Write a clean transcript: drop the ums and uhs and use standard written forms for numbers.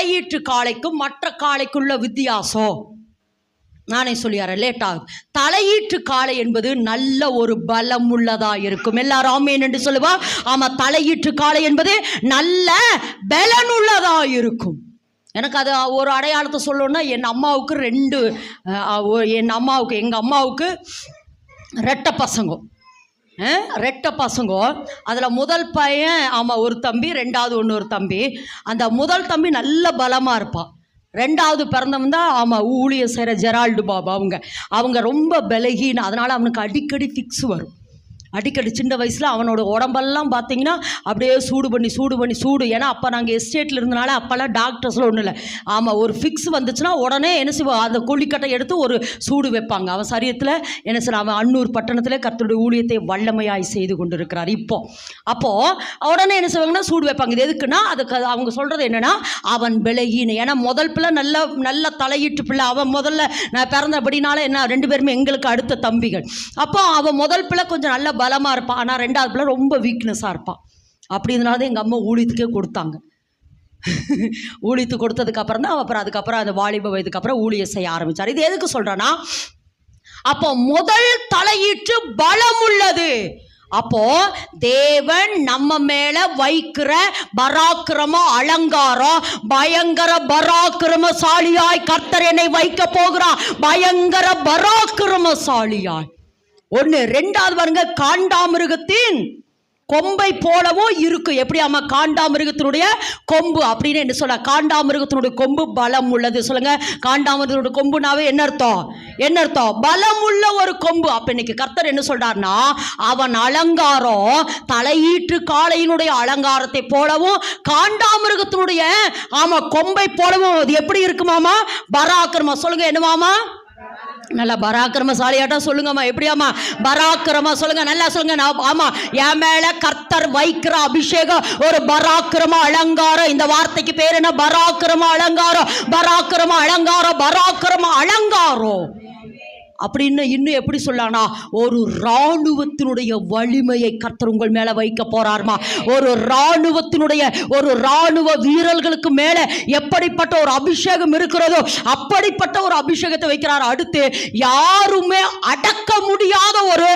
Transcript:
தலையீற்று காளைக்கும் மற்ற காளைக்குள்ள வித்தியாசம் நானே சொல்லியாரேன், லேட் ஆகும். தலையீற்று காளை என்பது நல்ல ஒரு பலம் உள்ளதா இருக்கும். எல்லாரும் ஆமென் என்று சொல்லுவா. ஆமா, தலையீற்று காளை என்பது நல்ல பலன் உள்ளதா இருக்கும். எனக்கு அது ஒரு அடையாளத்தை சொல்லணும்னா, எங்கள் அம்மாவுக்கு ரெட்டை பசங்க. அதில் முதல் பையன் ஒரு தம்பி, ரெண்டாவது ஒரு தம்பி. அந்த முதல் தம்பி நல்ல பலமாக இருப்பான். ரெண்டாவது பிறந்தவன் தான் ஊழியர் செய்கிற ஜெரால்டு பாபா. அவங்க ரொம்ப பலகீன, அதனால் அவனுக்கு அடிக்கடி ஃபிக்ஸ் வரும். அடிக்கடி சின்ன வயசில் அவனோட உடம்பெல்லாம் பார்த்தீங்கன்னா அப்படியே சூடு. ஏன்னா அப்போ நாங்கள் எஸ்டேட்டில் இருந்தனால அப்போல்லாம் டாக்டர்ஸ்லாம் ஒன்றும் இல்லை. ஒரு ஃபிக்ஸ் வந்துச்சுன்னா உடனே என்ன செய்வோம், அந்த கொல்லிக்கட்டை எடுத்து ஒரு சூடு வைப்பாங்க. அவன் சரீரத்தில் என்ன செய்ய, அவன் அன்னூர் பட்டணத்தில் கர்த்தருடைய ஊழியத்தை வல்லமையாய் செய்து கொண்டு இருக்கிறார். அப்போது உடனே என்ன செய்வாங்கன்னா சூடு வைப்பாங்க. இது எதுக்குன்னா, அதுக்கு அவங்க சொல்கிறது என்னென்னா, அவன் விலகின. ஏன்னா முதல் பிள்ளை நல்ல தலையீட்டு பிள்ளை. அவன் முதல்ல நான் பிறந்தபடினால என்ன, 2 பேருமே எங்களுக்கு அடுத்த தம்பிகள். அப்போ அவன் முதல் பிள்ளை கொஞ்சம் நல்ல பலமாக இருப்பான். ஆனால் ரெண்டாவது பிள்ளை ரொம்ப வீக்னஸாக இருப்பான். அப்படின்றனால தான் எங்கள் அம்மா ஊழியத்துக்கே கொடுத்தாங்க. ஊழியத்துக்கு கொடுத்ததுக்கப்புறம் தான் அதுக்கப்புறம் அந்த வாலிப வயதுக்கு அப்புறம் ஊழியம் செய்ய ஆரம்பித்தார். இது எதுக்கு சொல்கிறேன்னா, அப்போ முதல் தலையீட்டு பலம் உள்ளது. அப்போ தேவன் நம்ம மேல வைக்கிற பராக்கிரம அலங்காரம், பயங்கர பராக்கிரமசாலியாய் கர்த்தர் என்னை வைக்க போகிறார். பயங்கர பராக்கிரமசாலியாய். 1. 2வது பாருங்க, காண்டாமிருகத்தின் கொம்பை போலவும் இருக்கு. எப்படி காண்டாமிருகத்தினுடைய கொம்பு அப்படின்னு என்ன சொல்ல, காண்டாமிருகத்தினுடைய கொம்பு பலம் உள்ளது. சொல்லுங்க, காண்டாமிருகத்தினுடைய கொம்புனாவே என்ன அர்த்தம்? பலம் உள்ள ஒரு கொம்பு. அப்ப இன்னைக்கு கர்த்தர் என்ன சொல்றாருன்னா, அவன் அலங்காரம் தலையீற்று காளையினுடைய அலங்காரத்தை போலவும் காண்டாமிருகத்தினுடைய கொம்பை போலவும் அது எப்படி இருக்குமாமா? பராக்கிரமா. சொல்லுங்க, என்னமாமா? நல்லா பராக்கிரமசாலியாட்டா சொல்லுங்கம்மா. எப்படியாம்மா? பராக்கிரமா சொல்லுங்க, நல்லா சொல்லுங்க. என் மேல கர்த்தர் வைக்கிற அபிஷேகம் ஒரு பராக்கிரம அலங்காரம். இந்த வார்த்தைக்கு பேர் என்ன? பராக்கிரம அலங்காரம். அப்படின்னு இன்னும் எப்படி சொல்லானா, ஒரு இராணுவத்தினுடைய வலிமையை கர்த்தர் உங்கள் மேல வைக்க போறாருமா. ஒரு இராணுவ வீரர்களுக்கு மேல எப்படிப்பட்ட ஒரு அபிஷேகம் இருக்கிறதோ அப்படிப்பட்ட ஒரு அபிஷேகத்தை வைக்கிறார். அடுத்து யாருமே அடக்க முடியாத ஒரு